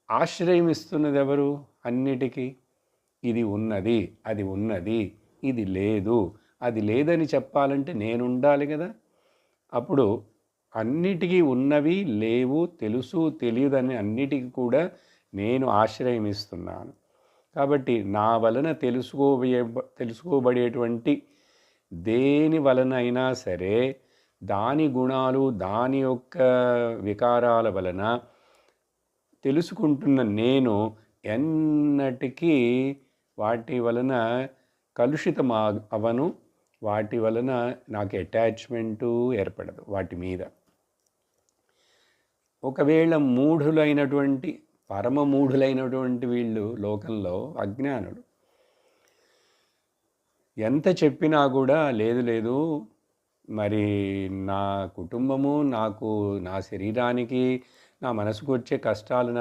ఆశ్రయం ఇస్తున్నది ఎవరు అన్నిటికీ? ఇది ఉన్నది, అది ఉన్నది, ఇది లేదు, అది లేదని చెప్పాలంటే నేనుండాలి కదా. అప్పుడు అన్నిటికీ ఉన్నవి లేవు తెలుసు తెలియదని అన్నిటికీ కూడా నేను ఆశ్రయం ఇస్తున్నాను. కాబట్టి నా వలన తెలుసుకోబడేటువంటి దేని వలన అయినా సరే దాని గుణాలు దాని యొక్క వికారాల వలన తెలుసుకుంటున్న నేను ఎన్నటికీ వాటి వలన కలుషితం అవను. వాటి వలన నాకు అటాచ్మెంటు ఏర్పడదు వాటి మీద. ఒకవేళ మూఢులైనటువంటి పరమ మూఢులైనటువంటి వీళ్ళు లోకంలో అజ్ఞానులు ఎంత చెప్పినా కూడా లేదు లేదు మరి నా కుటుంబము నాకు నా శరీరానికి నా మనసుకు వచ్చే కష్టాలు